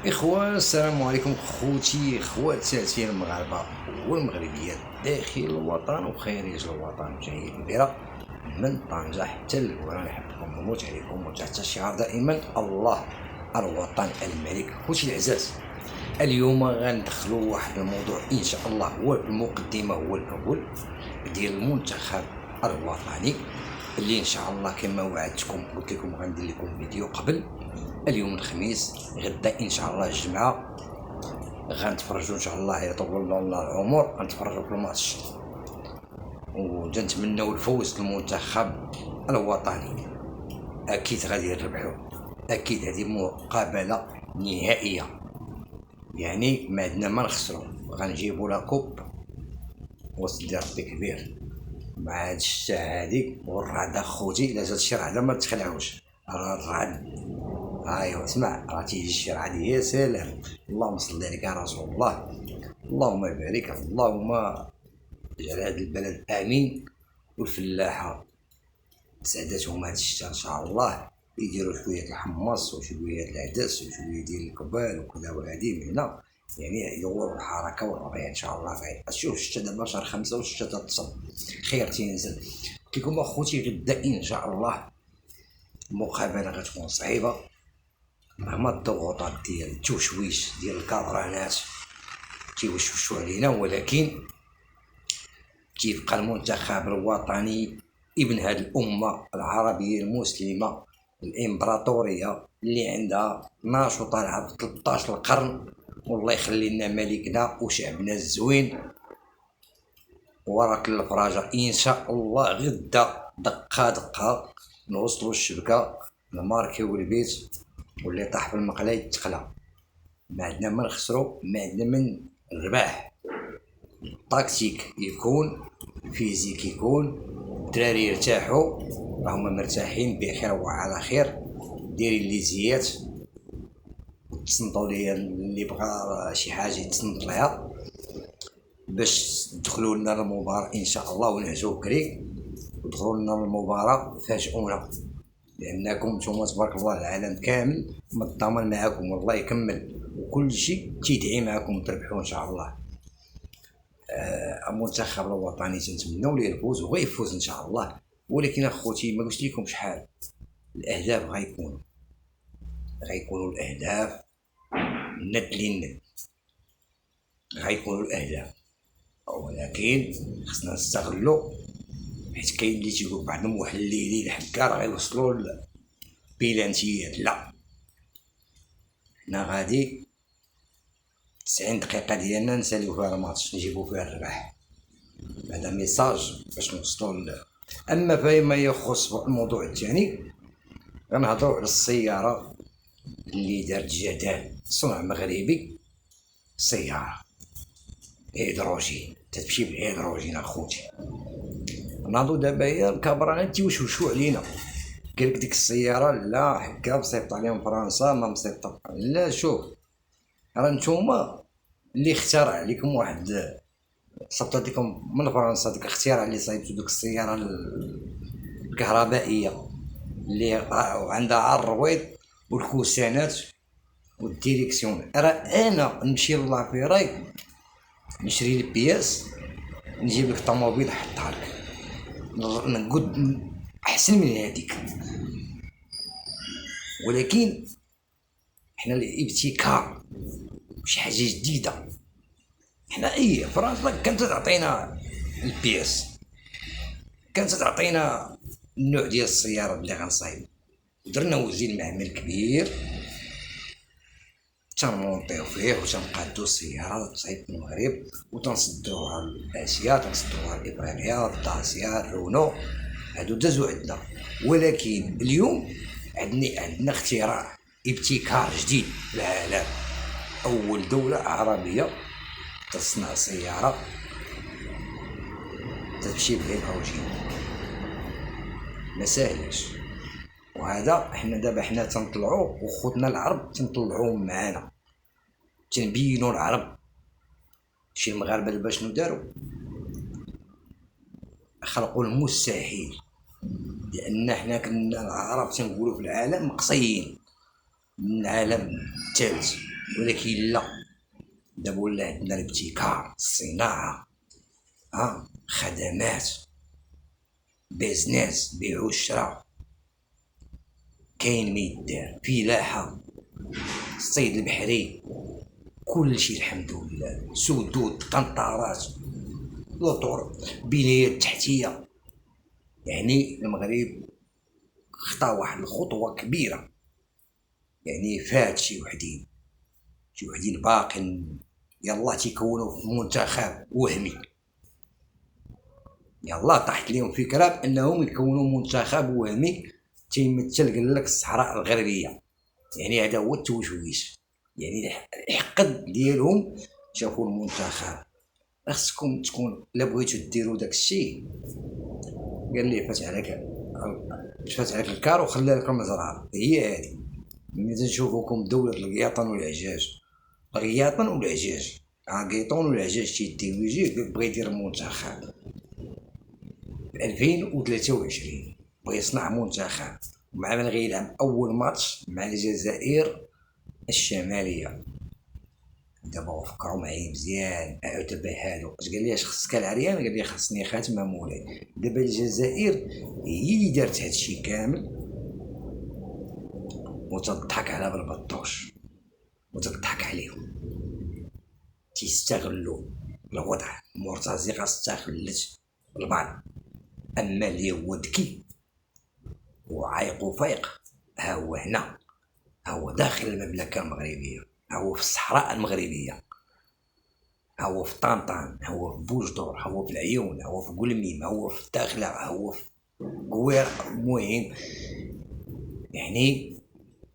إخوان السلام عليكم خوتي خواتاتي المغاربة والمغربيات داخل الوطن وخارج الوطن. جاية كبيرة من طنجة حتى الورا، نحبكم نموت عليكم وتحت الشعار دائما الله الوطن الملك. خوتي العزاز، اليوم غندخلوا واحد الموضوع ان شاء الله هو المقدمة، هو الاول ديال المنتخب الوطني اللي ان شاء الله كما وعدتكم قلت لكم غندير لكم فيديو قبل اليوم الخميس. غدا ان شاء الله الجمعه غنتفرجوا ان شاء الله يطول الله العمر، غنتفرجوا في الماتش وجنتمناو الفوز للمنتخب الوطني. اكيد غادي يربحوا، اكيد هذه مقابله نهائيه، يعني ما عندنا ما نخسروا. غنجيبوا لا كوب وسط ربي كبير مع هاد الشتا هادي والرعد. خوتي الا جات شي رعده ما تخلعوش، راه الرعد ايوا اسمع، راه تيجي شي رعد يا سلام. اللهم صل عليك يا رسول الله، اللهم بارك، اللهم اجعل هذا البلد امين والفلاحه سعدتهم هاد الشتا ان شاء الله. يديروا شويه الحمص وشويه العدس وشويه ديال الكبال وكذا والهدي من هنا، يعني يدوروا الحركه والربيع ان شاء الله. شوف الشتا دابا شهر 5 والشتا تصب خير تينزل. كيكون اخوتي غدا ان شاء الله المقابله غتكون صعيبه مهما الضغوطات ديال التوشويش ديال الكابرانات تيوشوشوا علينا، ولكن كيبقى المنتخب الوطني ابن هذه الامه العربيه المسلمه الامبراطوريه اللي عندها ناش وطالعه في 13 القرن. والله يخلي لنا ملكنا وشعبنا الزوين وراك الفراجه ان شاء الله. غدا دقه دقه نوصلوا الشبكه الماركيو البيت واللي طاح في المقله يتقلى. ما عندنا ما نخسروا، ما عندنا من الرباح. التكتيك يكون، فيزيك يكون، الدراري يرتاحوا راهم مرتاحين بخير وعلى خير. ديري الليزيات تصنتوا ليا اللي بغى شي حاجه يتصنت ليها باش تدخلوا لنا المباراه ان شاء الله ونهجوا بكري ودخلوا لنا المباراه فاجئونا، لانكم نتوما تبارك الله العالم كامل متضامن معكم والله يكمل وكل شيء تيدعي معكم تربحوا ان شاء الله. المنتخب الوطني تنتمناو ليه الفوز وغيفوز ان شاء الله. ولكن اخوتي ما قلت لكم شحال الاهداف غيكونوا الاهداف ند للند، غيكونوا الاهداف، ولكن خصنا نستغلوا. حيت كاين اللي تيقول بعضهم واحد الليلين حكا راه غيوصلوا بيلانتيات. لا، حنا غادي 90 دقيقه ديالنا نساليو فيها الماتش نجيبو فيها الربح. هذا ميساج باش نوصلوا اما فيما يخص الموضوع الثاني غنهضروا على السياره اللي دارت جدال، صنع مغربي، سياره هيدروجين تتمشي بالهيدروجين. اخوتي ناضو دابا هي الكابرانات تيوشوشوا علينا، قالك ديك السياره لا حكا مصيفط عليهم فرنسا ما مصيفط. لا شوف، راه نتوما اللي اخترع عليكم واحد صيفط لكم من فرنسا ديك اختراع اللي صايبتو ديك السياره الكهربائيه اللي عندها الرويض والكوسانات والديريكسيون. راه انا نمشي لافيراي نشري البياس نجيب لك طوموبيل نحطها لك نقول احسن من هذيك. ولكن حنا الابتكار شي حاجه جديده. حنا فرنسا كانت تعطينا البياس، كانت تعطينا النوع ديال السياره اللي غنصايب، درنا وزير معمل كبير تنمونطيو فيه وتنقادو السياره تصايب في المغرب وتنصدروها لاسيا، تنصدروها لافريقيا، داسيا، رونو، هادو دازو عندنا. ولكن اليوم عندنا اختراع ابتكار جديد في العالم. اول دوله عربيه تصنع سياره تمشي بالهيدروجين، ما ساهلش. وهذا حنا تنطلعوا وخوتنا العرب تنطلعوهم معانا، تنبينوا العرب. شي المغاربه دابا شنو داروا؟ خلقوا المستحيل، لان حنا كنا العرب تنقولوا في العالم مقصيين، من العالم الثالث، ولكن لا، دابا ولا عندنا الابتكار، الصناعة، خدمات، بيزنس، بيع وشراء، كاين ميدار، فلاحة، الصيد البحري، كلشي الحمد لله، سدود، قنطرات، لطور، بنايات تحتية. يعني المغرب خطا واحد الخطوة كبيرة، يعني فات شي وحدين باقين يلا تيكونوا في منتخب وهمي، يلا طاحت لهم فكرة بأنهم يكونوا منتخب وهمي تيمثل قالك الصحراء الغربية. يعني هذا هو التوجويش، يعني الحقد ديالهم شافوا المنتخب. خصكم تكون لا بغيتو ديروا داك الشيء، قال لي فات عليك الكار وخلى لك المزرعه. هي هذه ملي تنشوفوكم دولة القياطن والعجاج، القياطن والعجاج، القيطون والعجاج تيديو يجي بغى يدير منتخب 2023، بغى يصنع منتخب مع من غيلعب اول ماتش مع الجزائر الشماليه. دابا فكروا معايا مزيان، دابا هادو اش قال لي اش خصك العريان؟ قال لي خصني خاتمه مولاي. دابا الجزائر هي اللي دارت هادشي كامل وتضحك على بالبطوش وتضحك عليهم، تيستغلوا الوضع. مرتزقه استغلت البعض، اما اللي هو ذكي وعايق وفايق ها هو هنا، ها هو داخل المملكه المغربيه، ها هو في الصحراء المغربيه، ها هو في طنطان، ها هو في بوجدور، ها هو في العيون، ها هو في قلميم، ها هو في الداخله، ها هو في قوير. المهم يعني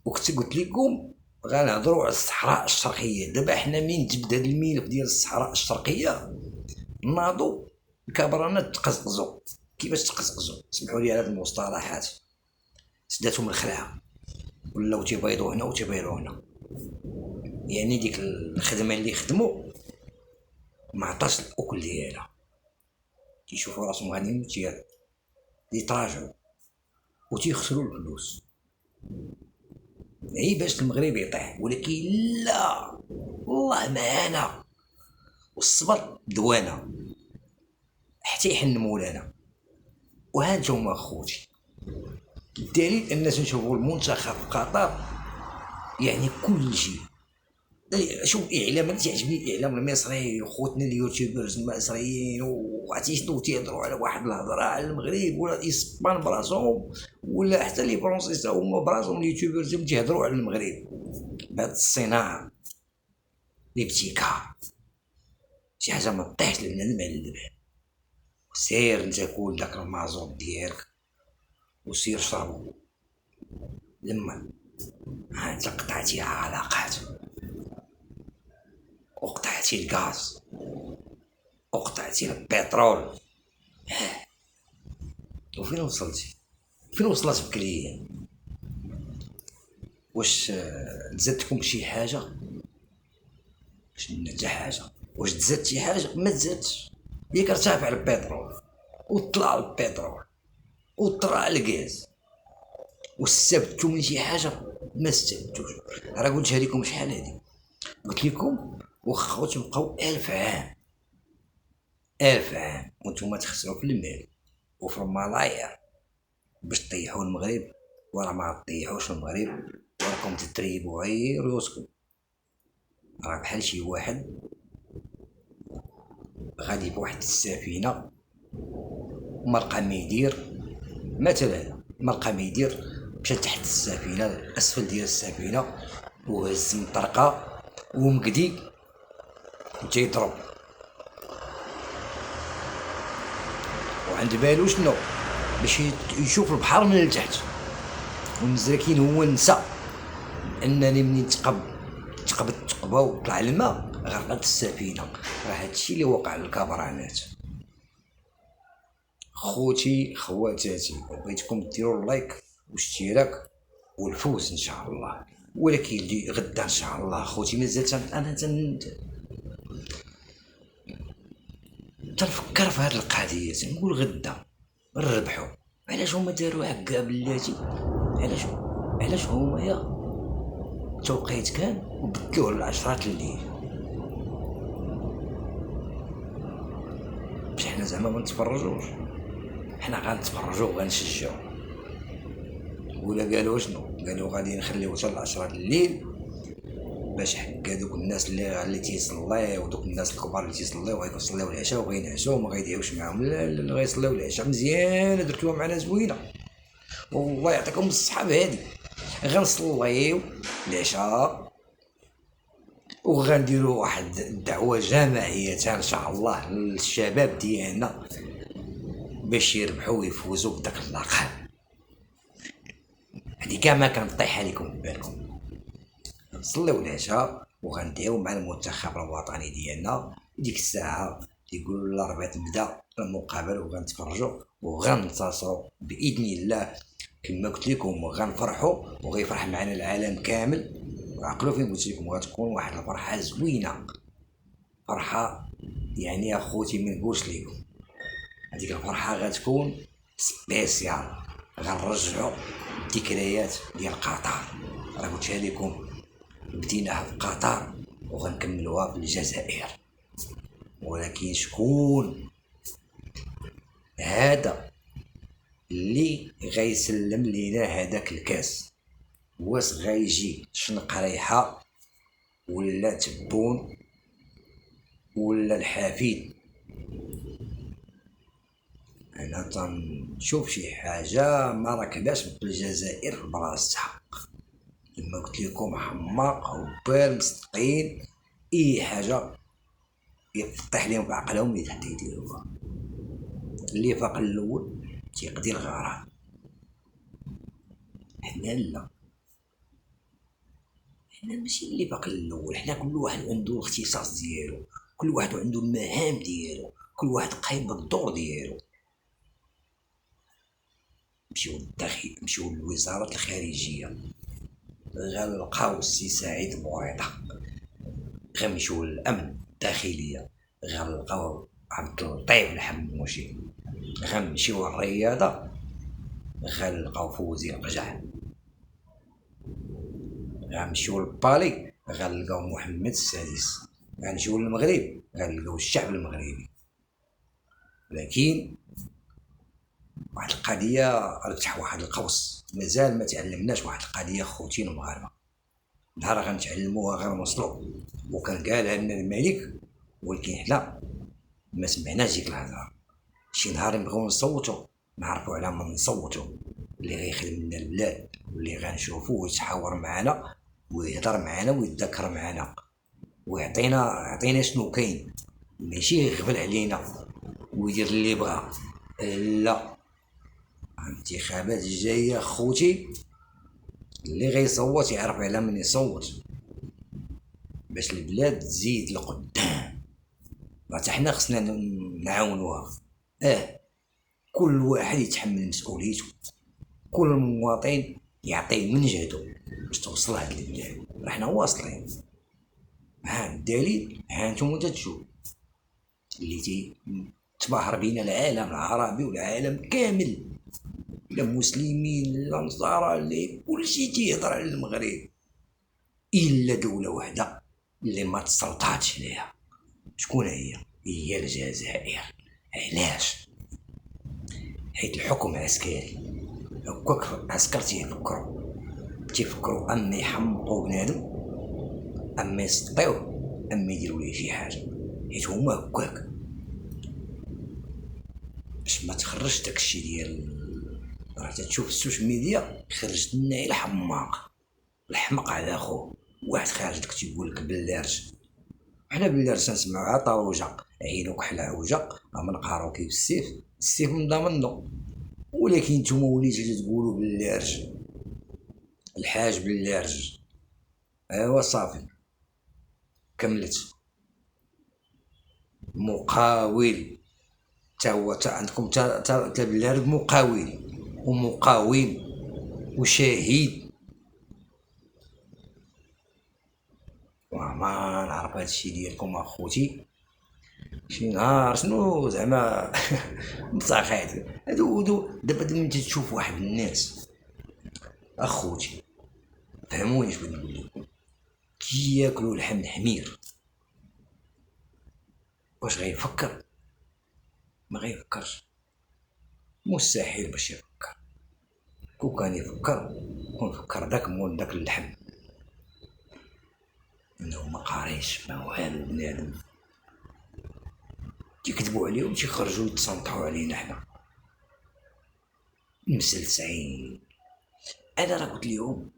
وقت قلت لكم غنهضروا على الصحراء الشرقيه. دابا حنا من تبدا الملف ديال الصحراء الشرقيه ناضوا الكبرانات تقزقزوا. كيفاش تقزقزوا؟ سمحوا لي على هذه المصطلحات، سداتهم الخلعه، ولاو تيبيضوا هنا وتيبيضوا هنا. يعني ديك الخدمه اللي خدموا ما عطاش الاكل ديالها، تيشوفوا راسهم غاديين يتراجعوا وتيخسروا الفلوس. هي باش المغرب يطيح، ولكن لا، الله معانا والصبر دوانا حتى يحن مولانا. وهانتوما خوتي الدليل ان تنشوفوا المنتخب في قطر، يعني كل شيء. شوف الاعلام، انا تعجبني الاعلام المصري، خوتنا اليوتيوبرز المصريين، وعرفتي تيهضروا على واحد الهضره على المغرب ولا الاسبان براسهم، ولا حتى لي فرونسيس هما براسهم اليوتيوبرز تيهضروا على المغرب بهاد الصناعه، الابتكار، شي حاجه ما طيحش لنا المعلم. سير انت كول داك المازوط ديالك وسير شربو لما انت قطعتي علاقات وقطعتي الغاز وقطعتي البترول. وفين وصلتي؟ فين وصلت بكليا؟ واش تزادتكم شي حاجه؟ حتى حاجه. واش تزاد شي حاجه؟ ما تزادش. ياك ارتفع البترول وطلع البترول وطلع الغاز، واستفدتوا من شي حاجه؟ ما استفدتوش. راه قلتها لكم شحال هادي، قلت لكم واخا تبقاو 1000 عام 1000 عام وانتم تخسروا في المال وفي الملايير باش تطيحوا المغرب، وراه ما تطيحوش المغرب، وراكم تتريبوا غير راسكم. راه بحال شي واحد غادي بواحد السفينه مرقى ما يدير، مثلا مرقى ما يدير مشى تحت السفينه الاسفل ديال السفينه وهز مطرقه ومقدي وتيضرب، وعند بالو شنو؟ باش يشوف البحر من التحت. والمزركين هو نسى انني منين تقبض تقبه وطلع الماء غرقت السفينه. راه هادشي اللي وقع للكبرانات. خوتي خواتاتي، بغيتكم ديروا اللايك والاشتراك والفوز ان شاء الله. ولكن اللي غدا ان شاء الله خوتي مازال انا تنفكر في هذه القضيه، تنقول غدا نربحوا. علاش هما داروا هكا بلاتي؟ علاش هما يا التوقيت كان وبدلوه لعشرات الليل باش حنا زعما ما نتفرجوش. حنا غنتفرجوا وغنشجعوا. ولا قالوا شنو؟ قالوا غادي نخليو حتى لعشرات الليل باش حكا دوك الناس اللي تيصليو ودوك الناس الكبار اللي تيصليو غيصليو العشاء وغينعسوا وما غيديروش معاهم. لا غيصليو العشاء مزيان. درتوها معنا زوينه والله يعطيكم الصحه. هادي غنصليو العشاء وغنديروا واحد الدعوه جماعيه ان شاء الله للشباب ديالنا باش يربحوا ويفوزوا بداك اللقب. هادي كاع ما كنطيح عليكم ببالكم. نصليو العشاء وغندعيو مع المنتخب الوطني ديالنا. ديك الساعه يقولوا الاربعاء تبدا المقابله وغنتفرجوا وغننتصروا باذن الله. كما قلت لكم غنفرحوا وغيفرح معنا العالم كامل. وعقلوا فين قلت لكم غتكون واحد الفرحه زوينه. فرحه يعني اخوتي ما نقولش لكم. هذيك الفرحه غتكون سبيسيال. غنرجعوا الذكريات ديال قطر. راه قلتها لكم بديناها في قطر وغنكملوها في الجزائر. ولكن شكون هذا اللي غيسلم لينا هذاك الكاس؟ واش غيجي شنق ريحه ولا تبون ولا الحفيد؟ انا تنشوف شي حاجه ما ركباش بالجزائر براسها. كما قلت لكم حماق هبال مستقيل اي حاجه يفتح لهم بعقلهم يديروها. اللي فاق الاول تيقضي الغرض. حنا لا، حنا ماشي اللي فاق الاول. حنا كل واحد عنده الاختصاص ديالو، كل واحد عنده المهام ديالو، كل واحد قايم بالدور ديالو. نمشيو للداخل، نمشيو للوزاره الخارجيه غنلقاو السي سعيد بويضه. غنمشيو للامن الداخليه غنلقاو عبد اللطيف الحموشي. غنمشيو للرياضه غنلقاو فوزي القجع. غنمشيو للبالي غنلقاو محمد السادس. غنمشيو للمغرب غنلقاو الشعب المغربي. لكن واحد القضيه ربح واحد القوس، مازال ما تعلمناش واحد القضيه خوتين المغاربه. نهار غنتعلموها غنوصلوا. وكان قالها لنا الملك ولكن حنا ما سمعناش ديك الهضره. شي نهار نبغيو نصوتوا نعرفوا على ما نصوتوا اللي غيخدم لنا البلاد واللي غنشوفوه ويتحاور معنا ويهضر معنا ويتذكر معنا ويعطينا شنو كاين. ماشي يغفل علينا ويدير اللي بغا. لا، الانتخابات الجايه خوتي اللي غيصوت يعرف على من يصوت باش البلاد تزيد لقدام. حتى حنا خصنا نعاونوها. كل واحد يتحمل مسؤوليته، كل مواطن يعطي من جهده باش توصل هاد البلاد. حنا واصلين. ها الدليل، ها انتم تشوفوا اللي تباهر بينا العالم العربي والعالم كامل، لا مسلمين لا نصارى اللي كلشي تيهضر على المغرب الا دوله وحده اللي ما تسلطاتش عليها. شكون هي الجزائر. علاش؟ حيت الحكم عسكري. هكاك عسكر تيفكروا اما يحمقوا بنادم اما يسطيوه اما يديروا ليه شي حاجه. حيت هما هكاك باش ما تخرجش داكشي ديال راه تشوف السوشيال ميديا خرجت لنا الحماق الحمق على خوه. واحد خارج لك تيقول لك باللارج. حنا باللارج نسمعوها طاوجه عينو كحل عوجه ما نقهرو كيف السيف من ضمنو. ولكن نتوما وليتو تقولوا باللارج الحاج باللارج. ايوا صافي كملت. مقاول تا هو عندكم تا باللارج مقاول ومقاوم وشهيد. وما نعرف هادشي ديالكم اخوتي. شي نهار شنو زعما متاخيت هادو دابا ملي تشوف واحد الناس اخوتي فهموني اش بغيت نقول لكم. يجي ياكلوا لحم الحمير، واش غيفكر؟ ما غيفكرش، مستحيل باش يفكر. كون كان يفكر كون فكر داك مول داك اللحم، انه ما قاريش ما والو بنادم، تيكذبوا عليه وتيخرجوا يتصنطحوا علينا حنا مسلسعين. انا راه قلت لهم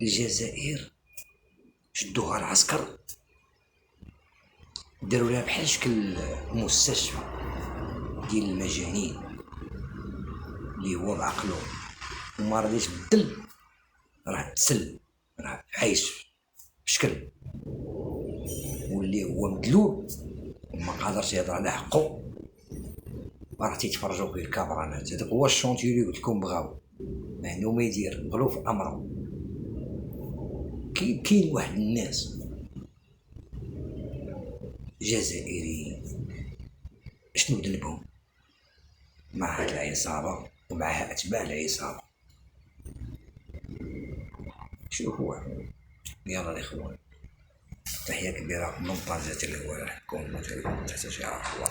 الجزائر شدوها العسكر داروا لها بحال شكل مستشفى ديال المجانين اللي هو بعقلو وما رضيش بدل، راه تسل، راه عايش بشكل، واللي هو مدلول وما قادرش يهضر على حقه راه تيتفرجوا فيه الكامرانات. هذاك هو الشونتي اللي قلت لكم بغاو ما عنده ما يدير، غلو في امره. كاين واحد الناس جزائريين شنو ذنبهم مع هاد العصابه ومعها اتباع العصابه؟ شنو هو؟ يلا الاخوان، تحيه كبيره من طنجة الهوارة، كونوا تحت شعار الله.